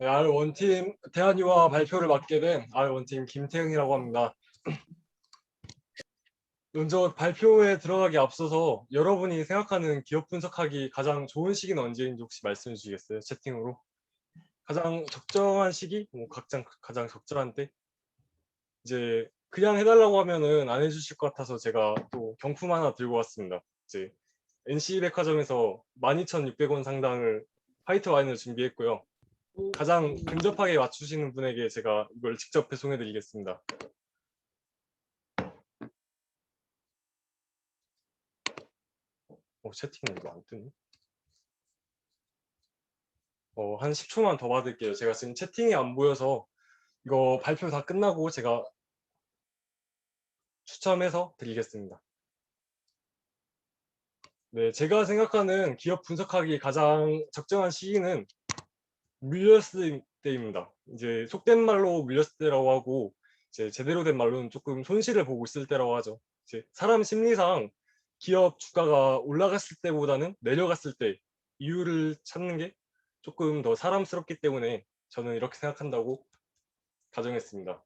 네, R1팀 대한유화 발표를 맡게 된 R1팀 김태형이라고 합니다. 먼저 발표에 들어가기 앞서서 여러분이 생각하는 기업 분석하기 가장 좋은 시기는 언제인지 혹시 말씀해 주시겠어요? 채팅으로. 가장 적정한 시기? 가장 적절한 때? 이제 그냥 해달라고 하면은 안 해주실 것 같아서 제가 또 경품 하나 들고 왔습니다. 이제 NC백화점에서 12,600원 상당을 화이트 와인을 준비했고요. 가장 근접하게 맞추시는 분에게 제가 이걸 직접 배송해 드리겠습니다. 채팅은 이거 안 뜨니? 한 10초만 더 받을게요. 제가 지금 채팅이 안 보여서 이거 발표 다 끝나고 제가 추첨해서 드리겠습니다. 네, 제가 생각하는 기업 분석하기 가장 적정한 시기는 물렸을 때입니다. 이제 속된 말로 물렸을 때라고 하고 이제 제대로 된 말로는 조금 손실을 보고 있을 때라고 하죠. 이제 사람 심리상 기업 주가가 올라갔을 때보다는 내려갔을 때 이유를 찾는 게 조금 더 사람스럽기 때문에 저는 이렇게 생각한다고 가정했습니다.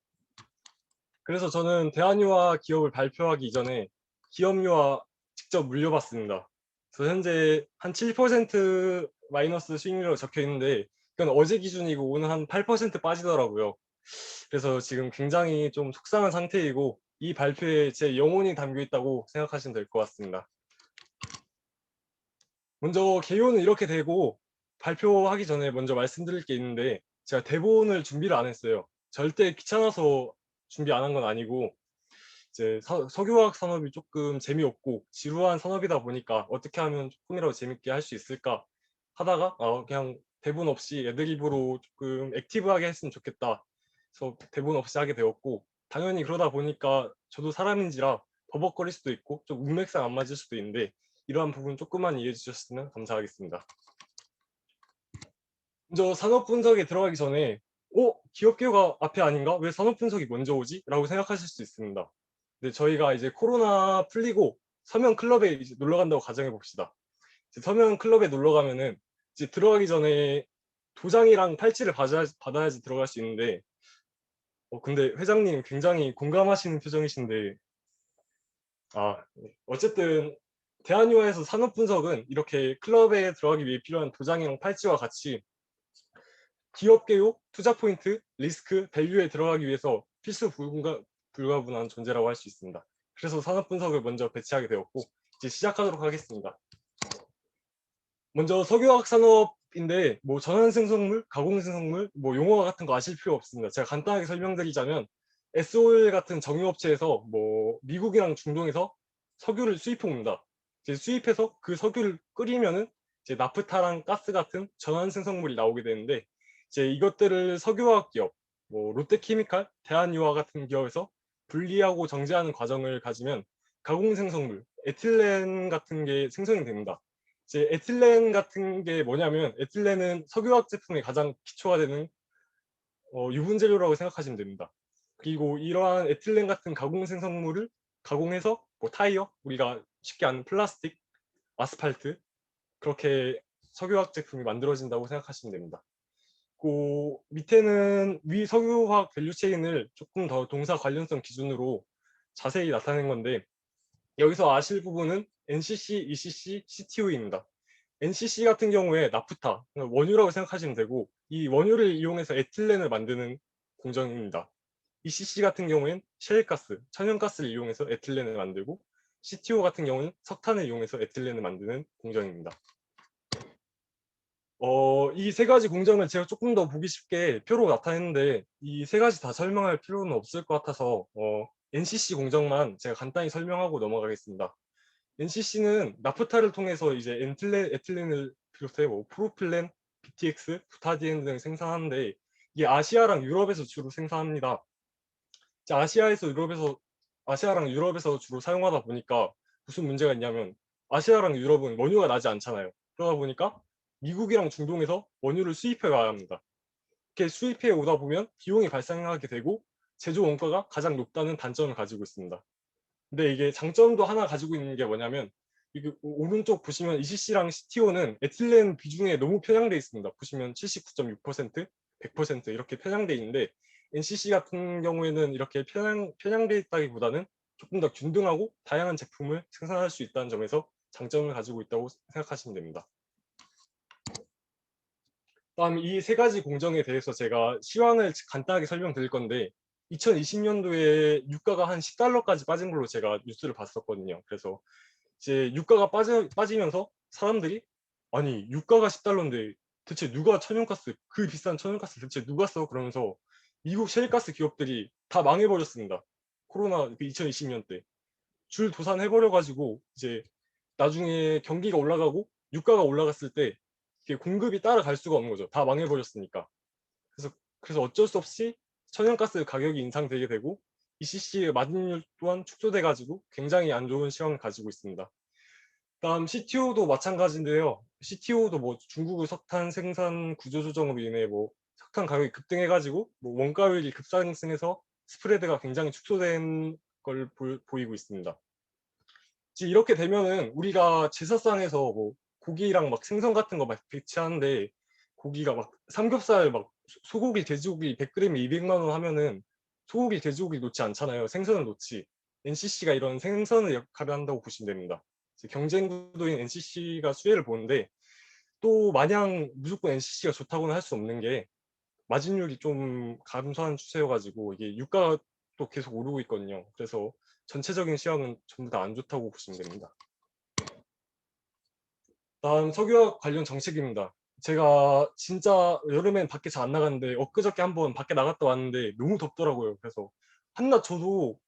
그래서 저는 대한유화 기업을 발표하기 이전에 기업유화 직접 물려봤습니다. 그래서 현재 한 7% 마이너스 수익률로 적혀 있는데 이건 어제 기준이고 오늘 한 8% 빠지더라고요. 그래서 지금 굉장히 좀 속상한 상태이고 이 발표에 제 영혼이 담겨 있다고 생각하시면 될 것 같습니다. 먼저 개요는 이렇게 되고 발표하기 전에 먼저 말씀드릴 게 있는데 제가 대본을 준비를 안 했어요. 절대 귀찮아서 준비 안 한 건 아니고 이제 석유화학 산업이 조금 재미없고 지루한 산업이다 보니까 어떻게 하면 조금이라도 재밌게 할 수 있을까 하다가 그냥 대본 없이 애드립으로 조금 액티브하게 했으면 좋겠다. 그래서 대본 없이 하게 되었고 당연히 그러다 보니까 저도 사람인지라 버벅거릴 수도 있고 좀 문맥상 안 맞을 수도 있는데 이러한 부분 조금만 이해해 주셨으면 감사하겠습니다. 먼저 산업 분석에 들어가기 전에 기업 개요가 앞에 아닌가? 왜 산업 분석이 먼저 오지? 라고 생각하실 수 있습니다. 근데 저희가 이제 코로나 풀리고 서면 클럽에 이제 놀러 간다고 가정해 봅시다. 서면 클럽에 놀러 가면은 이제 들어가기 전에 도장이랑 팔찌를 받아야지 들어갈 수 있는데 근데 회장님 굉장히 공감하시는 표정이신데 네. 어쨌든 대한유화에서 산업 분석은 이렇게 클럽에 들어가기 위해 필요한 도장이랑 팔찌와 같이 기업 개요, 투자 포인트, 리스크, 밸류에 들어가기 위해서 필수 불가분한 존재라고 할 수 있습니다. 그래서 산업 분석을 먼저 배치하게 되었고 이제 시작하도록 하겠습니다. 먼저 석유화학 산업인데 뭐 전환생성물, 가공생성물, 뭐 용어 같은 거 아실 필요 없습니다. 제가 간단하게 설명드리자면 S-오일 같은 정유업체에서 뭐 미국이랑 중동에서 석유를 수입해 옵니다. 이제 수입해서 그 석유를 끓이면은 이제 나프타랑 가스 같은 전환생성물이 나오게 되는데 이제 이것들을 석유화학 기업, 뭐 롯데케미칼, 대한유화 같은 기업에서 분리하고 정제하는 과정을 가지면 가공생성물, 에틸렌 같은 게 생성이 됩니다. 이제 에틸렌 같은 게 뭐냐면 에틸렌은 석유화학 제품의 가장 기초가 되는 유분 재료라고 생각하시면 됩니다. 그리고 이러한 에틸렌 같은 가공 생성물을 가공해서 뭐 타이어, 우리가 쉽게 아는 플라스틱, 아스팔트 그렇게 석유화학 제품이 만들어진다고 생각하시면 됩니다. 그 밑에는 위 석유화학 밸류체인을 조금 더 동사 관련성 기준으로 자세히 나타낸 건데 여기서 아실 부분은 NCC, ECC, CTO입니다. NCC 같은 경우에 나프타, 원유라고 생각하시면 되고 이 원유를 이용해서 에틸렌을 만드는 공정입니다. ECC 같은 경우엔 셰일가스, 천연가스를 이용해서 에틸렌을 만들고 CTO 같은 경우는 석탄을 이용해서 에틸렌을 만드는 공정입니다. 이 세 가지 공정을 제가 조금 더 보기 쉽게 표로 나타냈는데 이 세 가지 다 설명할 필요는 없을 것 같아서 NCC 공정만 제가 간단히 설명하고 넘어가겠습니다. NCC는 나프타를 통해서 이제 에틸렌을 비롯해 뭐 프로필렌, BTX, 부타디엔 등 생산하는데 이게 아시아랑 유럽에서 주로 생산합니다. 아시아랑 유럽에서 주로 사용하다 보니까 무슨 문제가 있냐면 아시아랑 유럽은 원유가 나지 않잖아요. 그러다 보니까 미국이랑 중동에서 원유를 수입해 와야 합니다. 이렇게 수입해 오다 보면 비용이 발생하게 되고 제조 원가가 가장 높다는 단점을 가지고 있습니다. 근데 이게 장점도 하나 가지고 있는 게 뭐냐면 이게 오른쪽 보시면 ECC랑 CTO는 에틸렌 비중에 너무 편향되어 있습니다. 보시면 79.6%, 100% 이렇게 편향돼 있는데 NCC 같은 경우에는 이렇게 편향돼 있다기보다는 조금 더 균등하고 다양한 제품을 생산할 수 있다는 점에서 장점을 가지고 있다고 생각하시면 됩니다. 다음 이 세 가지 공정에 대해서 제가 시황을 간단하게 설명드릴 건데 2020년도에 유가가 한 10달러까지 빠진 걸로 제가 뉴스를 봤었거든요. 그래서 이제 유가가 빠지면서 사람들이 아니 유가가 10달러인데 대체 누가 천연가스 그 비싼 천연가스 대체 누가 써? 그러면서 미국 셰일가스 기업들이 다 망해버렸습니다. 코로나 2020년 때 줄 도산해버려가지고 이제 나중에 경기가 올라가고 유가가 올라갔을 때 이게 공급이 따라갈 수가 없는 거죠. 다 망해버렸으니까. 그래서 어쩔 수 없이 천연가스 가격이 인상되게 되고 ECC의 마진율 또한 축소돼가지고 굉장히 안 좋은 시황을 가지고 있습니다. 다음 CTO도 마찬가지인데요. CTO도 뭐 중국의 석탄 생산 구조 조정으로 인해 뭐 석탄 가격이 급등해가지고 뭐 원가율이 급상승해서 스프레드가 굉장히 축소된 걸 보이고 있습니다. 이렇게 되면은 우리가 제사상에서 뭐 고기랑 막 생선 같은 거 막 배치하는데 고기가 막 삼겹살 막 소고기 돼지고기 100g에 200만 원 하면은 소고기 돼지고기 놓지 않잖아요. 생선을 놓지. NCC가 이런 생선을 역할을 한다고 보시면 됩니다. 경쟁 구도인 NCC가 수혜를 보는데 또 마냥 무조건 NCC가 좋다고는 할 수 없는 게 마진율이 좀 감소한 추세여가지고 이게 유가가 또 계속 오르고 있거든요. 그래서 전체적인 시황은 전부 다 안 좋다고 보시면 됩니다. 다음 석유화학 관련 정책입니다. 제가 진짜 여름엔 밖에 잘 안 나갔는데 엊그저께 한번 밖에 나갔다 왔는데 너무 덥더라고요. 그래서 한낮 저도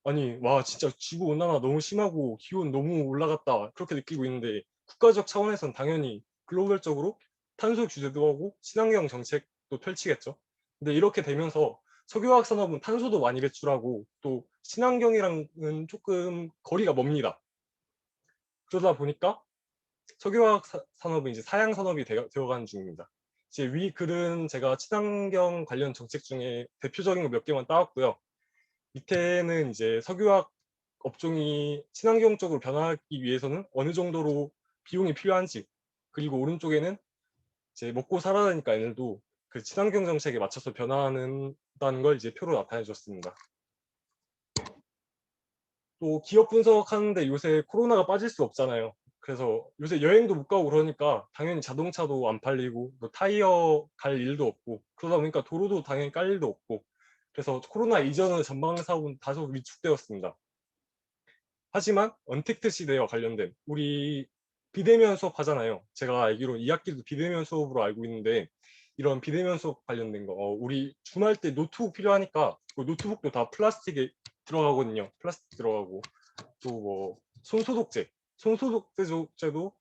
아니 와 진짜 지구 온난화 너무 심하고 기온 너무 올라갔다 그렇게 느끼고 있는데 국가적 차원에선 당연히 글로벌적으로 탄소 규제도 하고 친환경 정책도 펼치겠죠. 근데 이렇게 되면서 석유화학 산업은 탄소도 많이 배출하고 또 친환경이랑은 조금 거리가 멉니다. 그러다 보니까 석유화학 산업은 이제 사양 산업이 되어가는 중입니다. 이제 위 글은 제가 친환경 관련 정책 중에 대표적인 거 몇 개만 따왔고요. 밑에는 이제 석유화학 업종이 친환경적으로 변화하기 위해서는 어느 정도로 비용이 필요한지, 그리고 오른쪽에는 이제 먹고 살아가니까 얘네도 그 친환경 정책에 맞춰서 변화하는다는 걸 이제 표로 나타내 줬습니다. 또 기업 분석하는데 요새 코로나가 빠질 수 없잖아요. 그래서 요새 여행도 못 가고 그러니까 당연히 자동차도 안 팔리고 뭐 타이어 갈 일도 없고 그러다 보니까 도로도 당연히 깔 일도 없고 그래서 코로나 이전의 전방 사업은 다소 위축되었습니다. 하지만 언택트 시대와 관련된 우리 비대면 수업 하잖아요. 제가 알기로 2학기도 비대면 수업으로 알고 있는데 이런 비대면 수업 관련된 거 우리 주말 때 노트북 필요하니까 그 노트북도 다 플라스틱에 들어가거든요. 플라스틱 들어가고 또 뭐 손소독제도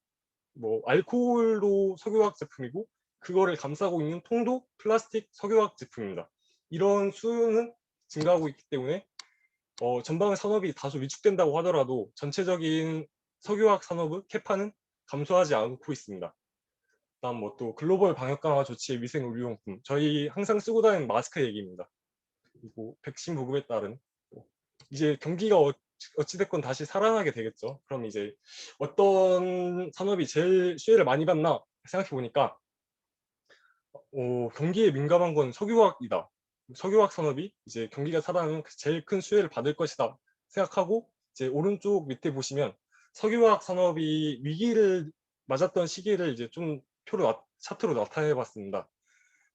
뭐 알코올도 석유화학 제품이고 그거를 감싸고 있는 통도 플라스틱 석유화학 제품입니다. 이런 수요는 증가하고 있기 때문에 전방 산업이 다소 위축된다고 하더라도 전체적인 석유화학 산업의 캐파는 감소하지 않고 있습니다. 다음 뭐 또 글로벌 방역 강화 조치의 위생 의료용품 저희 항상 쓰고 다니는 마스크 얘기입니다. 그리고 백신 보급에 따른 이제 경기가 어찌됐건 다시 살아나게 되겠죠. 그럼 이제 어떤 산업이 제일 수혜를 많이 받나 생각해 보니까 경기에 민감한 건 석유화학이다. 석유화학 산업이 이제 경기가 살아나면 제일 큰 수혜를 받을 것이다 생각하고 이제 오른쪽 밑에 보시면 석유화학 산업이 위기를 맞았던 시기를 이제 좀 차트로 나타내 봤습니다.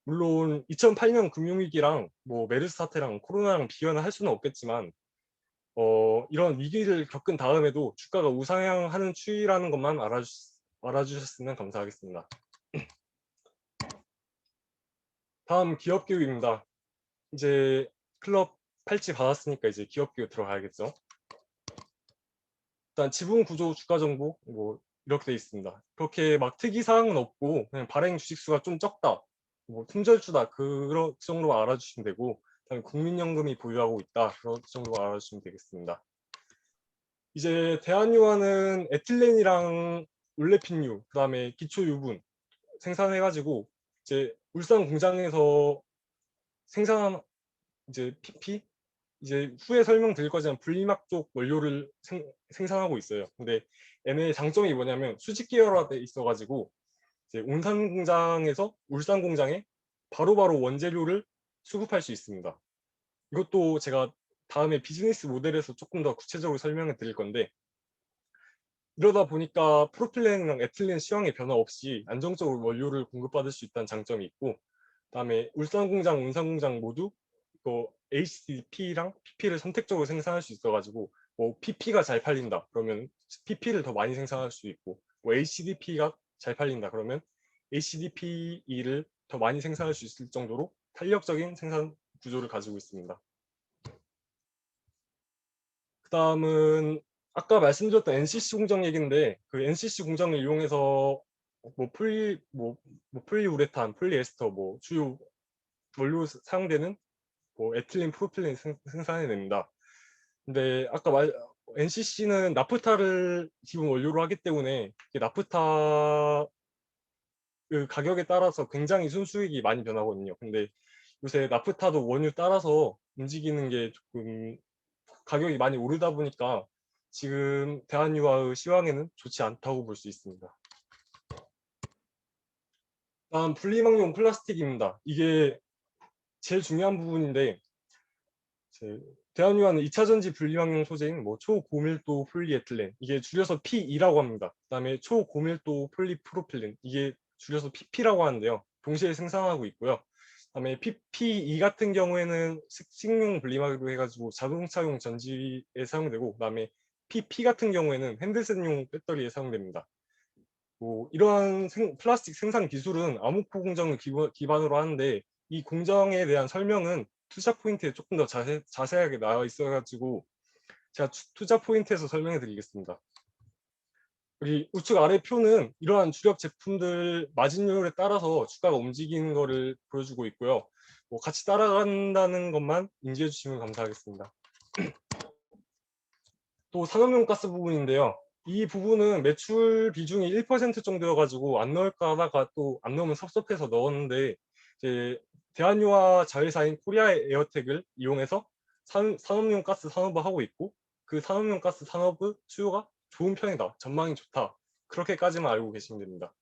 물론 2008년 금융위기랑 뭐 메르스 사태랑 코로나랑 비교는 할 수는 없겠지만 이런 위기를 겪은 다음에도 주가가 우상향하는 추이라는 것만 알아주셨으면 감사하겠습니다. 다음 기업 교육입니다. 이제 클럽 팔찌 받았으니까 이제 기업 교육 들어가야겠죠. 일단 지분 구조 주가 정보 뭐 이렇게 돼 있습니다. 그렇게 막 특이 사항은 없고 그냥 발행 주식수가 좀 적다. 뭐 품절주다 그 정도 알아주시면 되고 그다음에 국민연금이 보유하고 있다 그 정도 알아주시면 되겠습니다. 이제 대한유화는 에틸렌이랑 올레핀유 그다음에 기초유분 생산해가지고 이제 울산 공장에서 생산한 이제 PP 이제 후에 설명드릴 거지만 분리막 쪽 원료를 생산하고 있어요. 근데 얘네의 장점이 뭐냐면 수직 계열화돼 있어가지고 이제 온산 공장에서 울산 공장에 바로바로 원재료를 수급할 수 있습니다. 이것도 제가 다음에 비즈니스 모델에서 조금 더 구체적으로 설명을 드릴 건데, 이러다 보니까 프로필렌이랑 에틸렌 시황의 변화 없이 안정적으로 원료를 공급받을 수 있다는 장점이 있고, 그다음에 울산 공장, 운산 공장 모두 HDP랑 PP를 선택적으로 생산할 수 있어가지고, 뭐 PP가 잘 팔린다 그러면 PP를 더 많이 생산할 수 있고, 뭐 HDP가 잘 팔린다 그러면 HDPE를 더 많이 생산할 수 있을 정도로 탄력적인 생산 구조를 가지고 있습니다. 그다음은 아까 말씀드렸던 NCC 공장 얘기인데, 그 NCC 공장을 이용해서 뭐 폴리우레탄, 폴리에스터 뭐 주요 원료 사용되는 뭐 에틸렌, 프로필렌 생산해냅니다. 근데 아까 NCC는 나프타를 기본 원료로 하기 때문에 나프타 그 가격에 따라서 굉장히 순수익이 많이 변하거든요. 근데 요새 나프타도 원유 따라서 움직이는 게 조금 가격이 많이 오르다 보니까 지금 대한유화의 시황에는 좋지 않다고 볼 수 있습니다. 다음 분리막용 플라스틱입니다. 이게 제일 중요한 부분인데, 대한유화는 2차 전지 분리막용 소재인 뭐 초고밀도 폴리에틸렌, 이게 줄여서 P2라고 합니다. 그다음에 초고밀도 폴리프로필렌, 이게 줄여서 PP라고 하는데요. 동시에 생산하고 있고요. 그다음에 PP2 같은 경우에는 식용 분리막으로 해가지고 자동차용 전지에 사용되고, 그다음에 PP 같은 경우에는 핸드셋용 배터리에 사용됩니다. 뭐 이러한 플라스틱 생산 기술은 아모코 공장을 기반으로 하는데, 이 공장에 대한 설명은 투자 포인트에 조금 더 자세하게 나와 있어가지고 제가 투자 포인트에서 설명해 드리겠습니다. 여기 우측 아래 표는 이러한 주력 제품들 마진율에 따라서 주가가 움직이는 것을 보여주고 있고요. 뭐 같이 따라간다는 것만 인지해 주시면 감사하겠습니다. 또 산업용 가스 부분인데요. 이 부분은 매출 비중이 1% 정도여가지고 안 넣을까 하다가 또 안 넣으면 섭섭해서 넣었는데, 이제 대한유화 자회사인 코리아 에어텍을 이용해서 산업용 가스 산업을 하고 있고, 그 산업용 가스 산업의 수요가 좋은 편이다, 전망이 좋다, 그렇게까지만 알고 계시면 됩니다.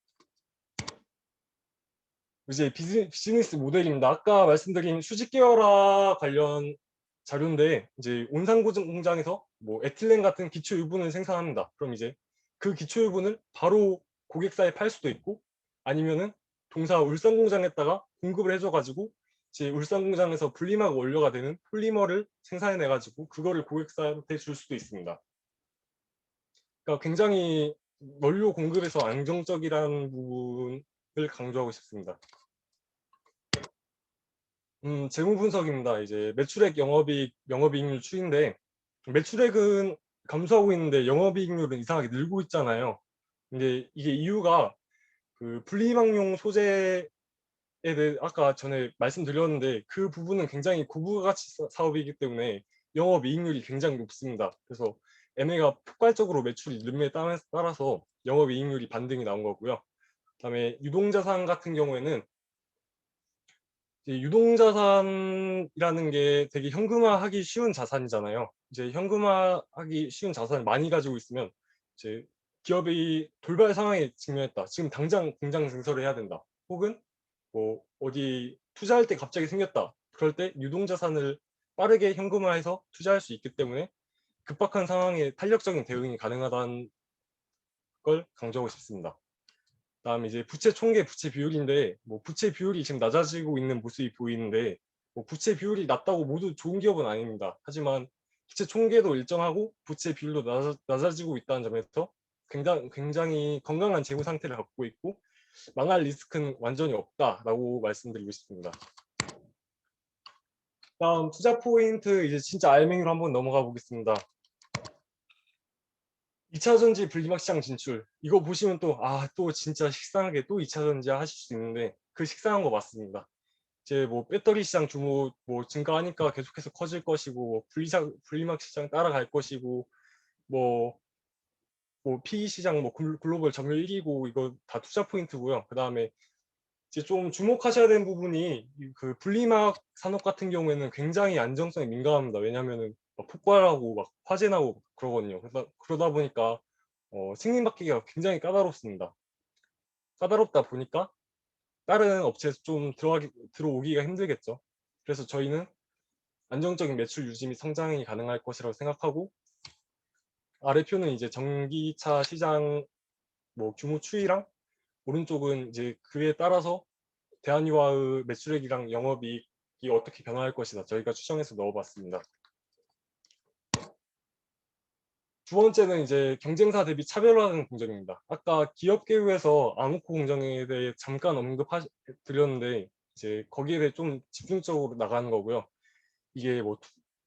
이제 비즈니스 모델입니다. 아까 말씀드린 수직 계열화 관련 자료인데, 이제 온산 공장에서 뭐 에틸렌 같은 기초 유분을 생산합니다. 그럼 이제 그 기초 유분을 바로 고객사에 팔 수도 있고, 아니면은 동사 울산 공장에다가 공급을 해줘가지고 이제 울산 공장에서 분리막 원료가 되는 폴리머를 생산해내가지고 그거를 고객사한테 줄 수도 있습니다. 그러니까 굉장히 원료 공급에서 안정적이라는 부분을 강조하고 싶습니다. 재무 분석입니다. 이제 매출액, 영업이익률 추이인데, 매출액은 감소하고 있는데 영업이익률은 이상하게 늘고 있잖아요. 근데 이게 이유가 그 분리막용 소재에 대해 아까 전에 말씀드렸는데, 그 부분은 굉장히 고부가치 사업이기 때문에 영업이익률이 굉장히 높습니다. 그래서 얘네가 폭발적으로 매출이 늘음에 따라서 영업이익률이 반등이 나온 거고요. 그다음에 유동자산 같은 경우에는 이제 유동자산이라는 게 되게 현금화하기 쉬운 자산이잖아요. 이제 현금화하기 쉬운 자산을 많이 가지고 있으면 이제 기업이 돌발 상황에 직면했다, 지금 당장 공장 증설을 해야 된다, 혹은 뭐 어디 투자할 때 갑자기 생겼다, 그럴 때 유동자산을 빠르게 현금화해서 투자할 수 있기 때문에 급박한 상황에 탄력적인 대응이 가능하다는 걸 강조하고 싶습니다. 다음에 이제 부채 총계 부채 비율인데, 뭐 부채 비율이 지금 낮아지고 있는 모습이 보이는데, 뭐 부채 비율이 낮다고 모두 좋은 기업은 아닙니다. 하지만 부채 총계도 일정하고 부채 비율도 낮아지고 있다는 점에서 굉장히 건강한 재무 상태를 갖고 있고 망할 리스크는 완전히 없다라고 말씀드리고 싶습니다. 다음 투자 포인트, 이제 진짜 알맹이로 한번 넘어가 보겠습니다. 2차 전지 분리막 시장 진출, 이거 보시면 또 진짜 식상하게 또 2차 전지 하실 수 있는데, 그 식상한 거 맞습니다. 이제 뭐 배터리 시장 규모 뭐 증가하니까 계속해서 커질 것이고, 뭐 분리막 시장 따라갈 것이고, 뭐 PE 시장 뭐 글로벌 점유율 1위고, 이거 다 투자 포인트고요. 그 다음에 이제 좀 주목하셔야 되는 부분이, 그 분리막 산업 같은 경우에는 굉장히 안정성에 민감합니다. 왜냐하면은 막 폭발하고 막 화재 나고 그러거든요. 그러다 보니까 승인받기가 굉장히 까다롭습니다. 까다롭다 보니까 다른 업체에서 좀 들어오기가 힘들겠죠. 그래서 저희는 안정적인 매출 유지 및 성장이 가능할 것이라고 생각하고, 아래 표는 이제 전기차 시장 뭐 규모 추이랑, 오른쪽은 이제 그에 따라서 대한유화의 매출액이랑 영업이익이 어떻게 변화할 것이다, 저희가 추정해서 넣어봤습니다. 두 번째는 이제 경쟁사 대비 차별화하는 공정입니다. 아까 기업 개요에서 아무코 공정에 대해 잠깐 언급드렸는데, 이제 거기에 대해 좀 집중적으로 나가는 거고요. 이게 뭐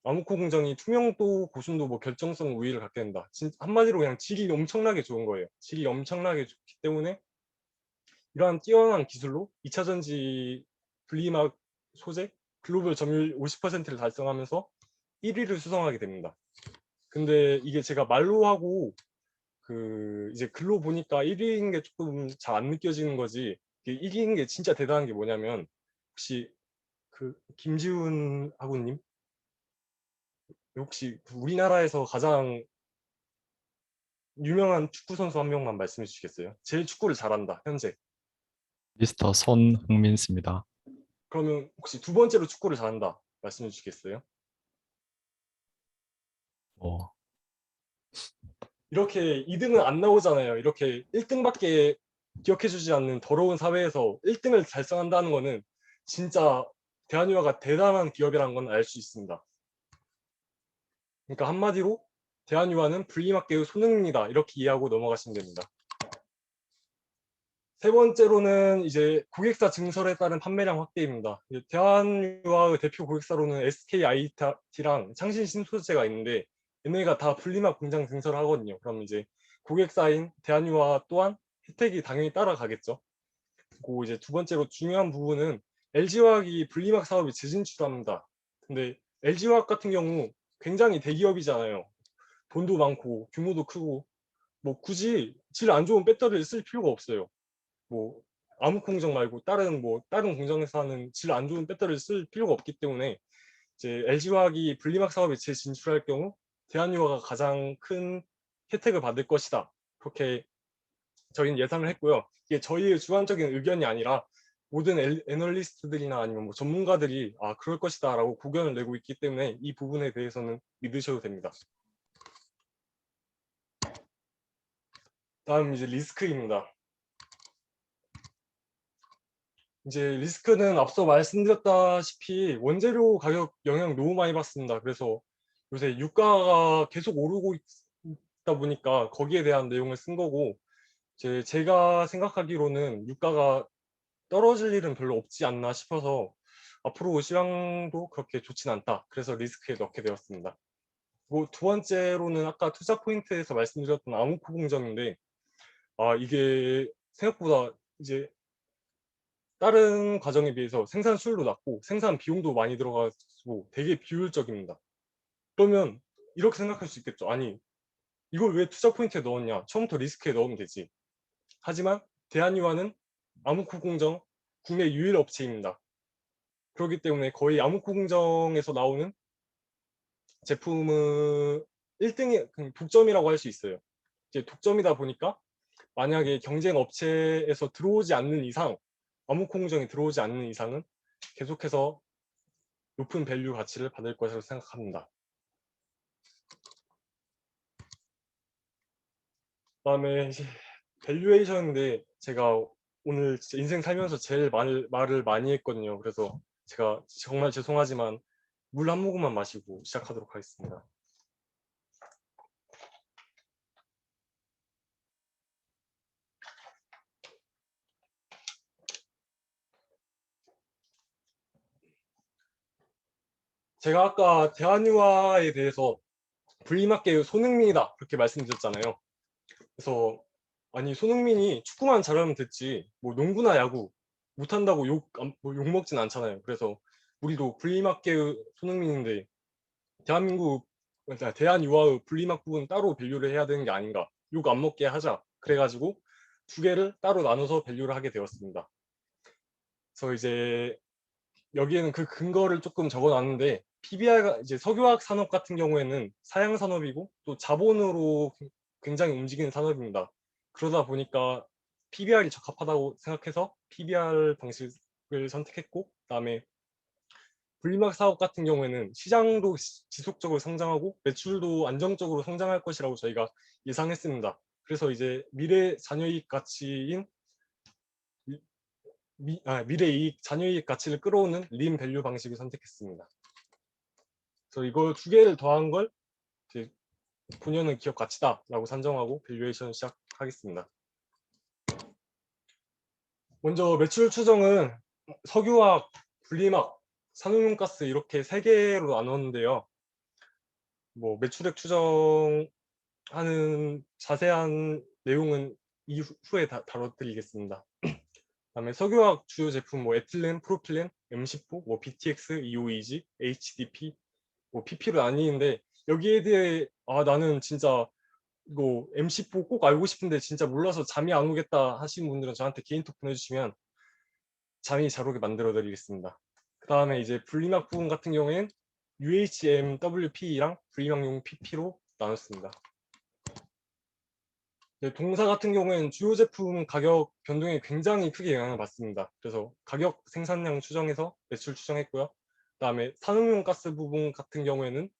아무코 공정이 투명도, 고순도, 뭐 결정성 우위를 갖게 된다. 한마디로 그냥 질이 엄청나게 좋은 거예요. 질이 엄청나게 좋기 때문에 이러한 뛰어난 기술로 2차 전지 분리막 소재 글로벌 점유율 50%를 달성하면서 1위를 수성하게 됩니다. 근데 이게 제가 말로 하고 그 이제 글로 보니까 1위인 게 조금 잘 안 느껴지는 거지, 이긴 게 진짜 대단한 게 뭐냐면, 혹시 그 김지훈 하구님, 혹시 우리나라에서 가장 유명한 축구 선수 한 명만 말씀해 주시겠어요? 제일 축구를 잘한다 현재. 미스터 손흥민입니다. 그러면 혹시 두 번째로 축구를 잘한다 말씀해 주시겠어요? 뭐, 이렇게 2등은 안 나오잖아요. 이렇게 1등밖에 기억해 주지 않는 더러운 사회에서 1등을 달성한다는 거는 진짜 대한유화가 대단한 기업이라는 건 알 수 있습니다. 그러니까 한마디로 대한유화는 분리막계의 손흥민이다, 이렇게 이해하고 넘어가시면 됩니다. 세 번째로는 이제 고객사 증설에 따른 판매량 확대입니다. 대한유화의 대표 고객사로는 SKIT랑 창신신소재가 있는데, 얘네가 다 분리막 공장 증설을 하거든요. 그럼 이제 고객사인 대한유화 또한 혜택이 당연히 따라가겠죠. 그리고 이제 두 번째로 중요한 부분은 LG화학이 분리막 사업에 재진출합니다. 근데 LG화학 같은 경우 굉장히 대기업이잖아요. 돈도 많고 규모도 크고, 뭐 굳이 질 안 좋은 배터리를 쓸 필요가 없어요. 뭐 아무 공정 말고 다른 공정에서 하는 질 안 좋은 배터리를 쓸 필요가 없기 때문에, 이제 LG화학이 분리막 사업에 재진출할 경우 대한유화가 가장 큰 혜택을 받을 것이다, 그렇게 저희는 예상을 했고요. 이게 저희의 주관적인 의견이 아니라 모든 애널리스트들이나 아니면 뭐 전문가들이 그럴 것이다 라고 고견을 내고 있기 때문에 이 부분에 대해서는 믿으셔도 됩니다. 다음 이제 리스크입니다. 이제 리스크는 앞서 말씀드렸다시피 원재료 가격 영향 너무 많이 받습니다. 그래서 요새 유가가 계속 오르고 있다 보니까 거기에 대한 내용을 쓴 거고, 제가 생각하기로는 유가가 떨어질 일은 별로 없지 않나 싶어서 앞으로 시황도 그렇게 좋진 않다, 그래서 리스크에 넣게 되었습니다. 그리고 두 번째로는 아까 투자 포인트에서 말씀드렸던 아무코 공정인데, 이게 생각보다 이제 다른 과정에 비해서 생산 수율도 낮고 생산 비용도 많이 들어가고 되게 비효율적입니다. 그러면 이렇게 생각할 수 있겠죠. 아니, 이걸 왜 투자 포인트에 넣었냐, 처음부터 리스크에 넣으면 되지. 하지만 대한유화는 아무코 공정 국내 유일 업체입니다. 그렇기 때문에 거의 아무코 공정에서 나오는 제품은 1등이 독점이라고 할 수 있어요. 이제 독점이다 보니까 만약에 경쟁 업체에서 들어오지 않는 이상, 아무코 공정에 들어오지 않는 이상은 계속해서 높은 밸류 가치를 받을 것이라고 생각합니다. 그다음에 이제 밸류에이션인데, 제가 오늘 진짜 인생 살면서 제일 말을 많이 했거든요. 그래서 제가 정말 죄송하지만 물 한 모금만 마시고 시작하도록 하겠습니다. 제가 아까 대한유화에 대해서 분리막계의 손흥민이다 그렇게 말씀드렸잖아요. 그래서 아니, 손흥민이 축구만 잘하면 됐지 뭐 농구나 야구 못한다고 욕 먹진 않잖아요. 그래서 우리도 분리막계의 손흥민인데 대한민국, 그러니까 대한유아의 분리막 부분 따로 밸류를 해야 되는 게 아닌가, 욕 안 먹게 하자, 그래가지고 두 개를 따로 나눠서 밸류를 하게 되었습니다. 그래서 이제 여기에는 그 근거를 조금 적어놨는데, PBR가 이제 석유화학 산업 같은 경우에는 사양 산업이고 또 자본으로 굉장히 움직이는 산업입니다. 그러다 보니까 PBR이 적합하다고 생각해서 PBR 방식을 선택했고, 그다음에 분리막 사업 같은 경우에는 시장도 지속적으로 성장하고 매출도 안정적으로 성장할 것이라고 저희가 예상했습니다. 그래서 이제 미래 자녀이익 가치인 미래 이익 자녀이익 가치를 끌어오는 린 밸류 방식을 선택했습니다. 그래서 이걸 두 개를 더한 걸 이제 본연은 기업 가치다라고 산정하고 밸류에이션을 시작하겠습니다. 먼저 매출 추정은 석유화학, 분리막, 산업용가스 이렇게 세 개로 나눴는데요. 뭐 매출액 추정하는 자세한 내용은 이후에 다뤄드리겠습니다. 그다음에 석유화학 주요 제품 뭐 에틸렌, 프로필렌, M14, 뭐 BTX, EOEG, HDP, 뭐 PP로 나뉘는데 여기에 대해 나는 진짜 이거 M14 꼭 알고 싶은데 진짜 몰라서 잠이 안 오겠다 하시는 분들은 저한테 개인톡 보내주시면 잠이 잘 오게 만들어 드리겠습니다. 그 다음에 이제 분리막 부분 같은 경우에는 UHMWP랑 분리막용 PP로 나눴습니다. 동사 같은 경우에는 주요 제품 가격 변동에 굉장히 크게 영향을 받습니다. 그래서 가격 생산량 추정해서 매출 추정했고요. 그다음에 산업용 가스 부분 같은 경우에는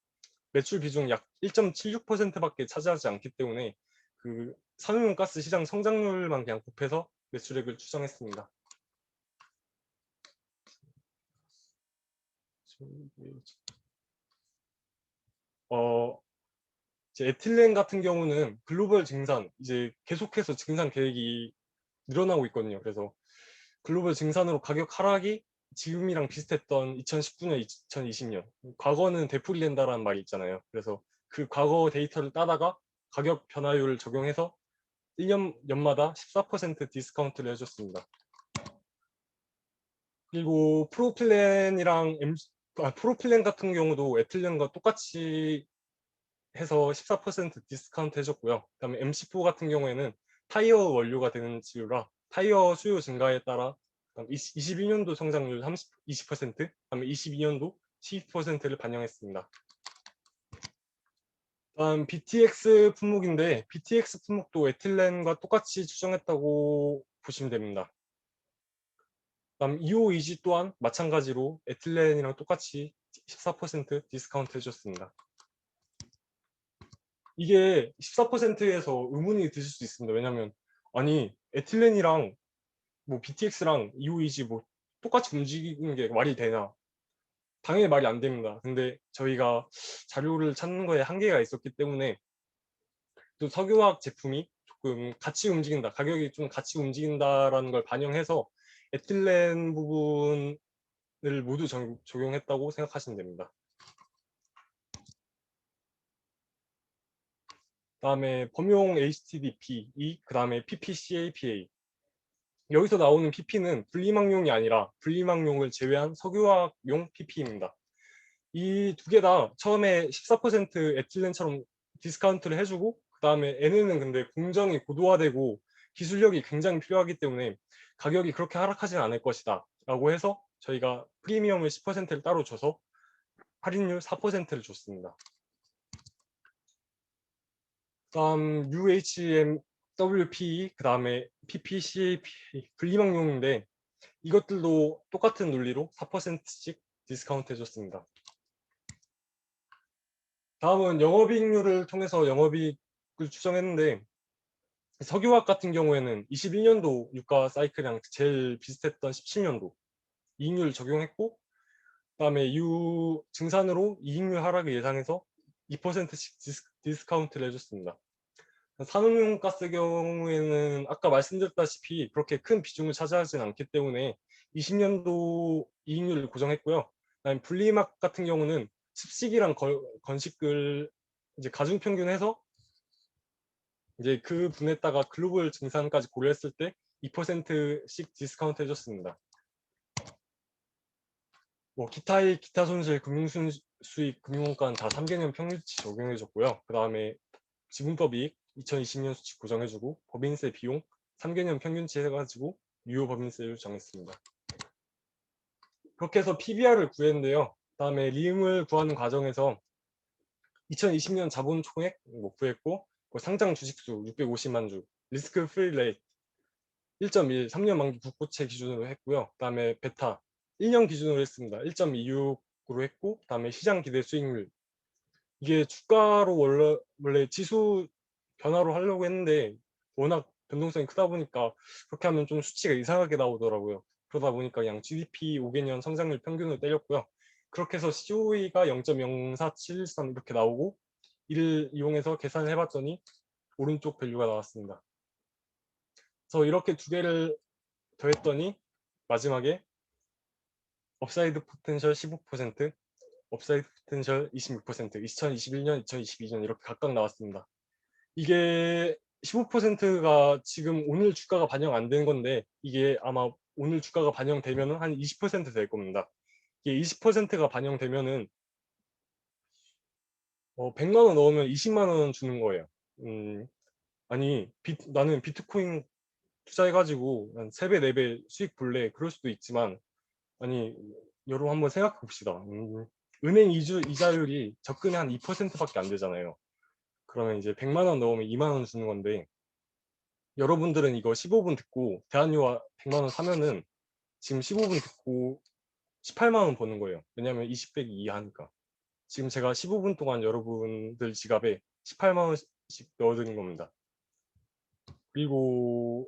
매출 비중 약 1.76%밖에 차지하지 않기 때문에 그 산업용 가스 시장 성장률만 그냥 곱해서 매출액을 추정했습니다. 이제 에틸렌 같은 경우는 글로벌 증산 이제 계속해서 증산 계획이 늘어나고 있거든요. 그래서 글로벌 증산으로 가격 하락이 지금이랑 비슷했던 2019년, 2020년 과거는 되풀이 된다라는 말이 있잖아요. 그래서 그 과거 데이터를 따다가 가격 변화율을 적용해서 1년 연마다 14% 디스카운트를 해줬습니다. 그리고 프로필렌 같은 경우도 에틸렌과 똑같이 해서 14% 디스카운트 해줬고요. 그다음에 M14 같은 경우에는 타이어 원료가 되는 재료라 타이어 수요 증가에 따라 22년도 성장률 20%, 그다음에 22년도 12%를 반영했습니다. 다음 BTX 품목인데 BTX 품목도 에틸렌과 똑같이 추정했다고 보시면 됩니다. 다음 EOEG 또한 마찬가지로 에틸렌이랑 똑같이 14% 디스카운트 해줬습니다. 이게 14%에서 의문이 드실 수 있습니다. 왜냐면 아니 에틸렌이랑 뭐 BTX랑 EOEG 뭐 똑같이 움직이는 게 말이 되나? 당연히 말이 안 됩니다. 근데 저희가 자료를 찾는 거에 한계가 있었기 때문에 또 석유화학 제품이 조금 같이 움직인다, 가격이 좀 같이 움직인다라는 걸 반영해서 에틸렌 부분을 모두 적용했다고 생각하시면 됩니다. 그다음에 범용 HTDP, 그다음에 PPCAPA. 여기서 나오는 PP는 분리막용이 아니라 분리막용을 제외한 석유화학용 PP입니다. 이 두 개 다 처음에 14% 에틸렌처럼 디스카운트를 해주고 그 다음에 얘네는 근데 공정이 고도화되고 기술력이 굉장히 필요하기 때문에 가격이 그렇게 하락하진 않을 것이다 라고 해서 저희가 프리미엄을 10%를 따로 줘서 할인율 4%를 줬습니다. 다음 UHMWP, 그 다음에 PPCAP 분리막용인데 이것들도 똑같은 논리로 4%씩 디스카운트 해줬습니다. 다음은 영업이익률을 통해서 영업이익을 추정했는데 석유화학 같은 경우에는 21년도 유가 사이클이랑 제일 비슷했던 17년도 이익률 적용했고 그다음에 이후 증산으로 이익률 하락을 예상해서 2%씩 디스카운트를 해줬습니다. 산업용 가스 경우에는 아까 말씀드렸다시피 그렇게 큰 비중을 차지하지는 않기 때문에 20년도 이익률을 고정했고요. 그다음에 분리막 같은 경우는 습식이랑 건식을 이제 가중 평균해서 이제 그 분에다가 글로벌 증산까지 고려했을 때 2%씩 디스카운트 해줬습니다. 뭐 기타 손실, 금융수익, 금융원가는 다 3개년 평균치 적용해줬고요. 그 다음에 지분법 이익 2020년 수치 고정해주고 법인세 비용 3개년 평균치 해가지고 유효 법인세를 정했습니다. 그렇게 해서 PBR을 구했는데요. 그 다음에 리임을 구하는 과정에서 2020년 자본 총액 구했고 상장 주식수 650만 주, 리스크 프리 레이트 1.1, 3년 만기 국고채 기준으로 했고요. 그다음에 베타 1년 기준으로 했습니다. 1.26으로 했고, 그다음에 시장 기대 수익률, 이게 주가로 원래 지수 변화로 하려고 했는데 워낙 변동성이 크다 보니까 그렇게 하면 좀 수치가 이상하게 나오더라고요. 그러다 보니까 그냥 GDP 5개년 성장률 평균을 때렸고요. 그렇게 해서 COE가 0.04713 이렇게 나오고, 이를 이용해서 계산을 해봤더니 오른쪽 밸류가 나왔습니다. 그래서 이렇게 두 개를 더했더니 마지막에 업사이드 포텐셜 15%, 업사이드 포텐셜 26%, 2021년, 2022년 이렇게 각각 나왔습니다. 이게 15%가 지금 오늘 주가가 반영 안 된 건데, 이게 아마 오늘 주가가 반영되면 한 20%될 겁니다. 이게 20%가 반영되면은 100만 원 넣으면 20만 원 주는 거예요. 아니 나는 비트코인 투자해가지고 한 3배, 4배 수익 볼래, 그럴 수도 있지만, 아니 여러분 한번 생각해 봅시다. 은행 이자율이 적금의 한 2%밖에 안 되잖아요. 그러면 이제 100만 원 넣으면 2만 원 주는 건데, 여러분들은 이거 15분 듣고 대한유화 100만 원 사면은 지금 15분 듣고 18만 원 버는 거예요. 왜냐면 20 빼기 2 하니까. 지금 제가 15분 동안 여러분들 지갑에 18만 원씩 넣어드린 겁니다. 그리고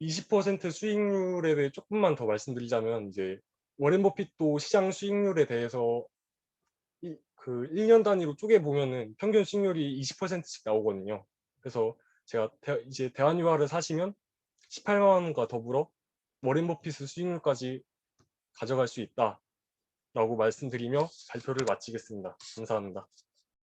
20% 수익률에 대해 조금만 더 말씀드리자면, 이제 워렌 버핏도 시장 수익률에 대해서 그 1년 단위로 쪼개 보면은 평균 수익률이 20%씩 나오거든요. 그래서 제가 이제 대한유화를 사시면 18만 원과 더불어 워렌 버핏의 수익률까지 가져갈 수 있다라고 말씀드리며 발표를 마치겠습니다. 감사합니다.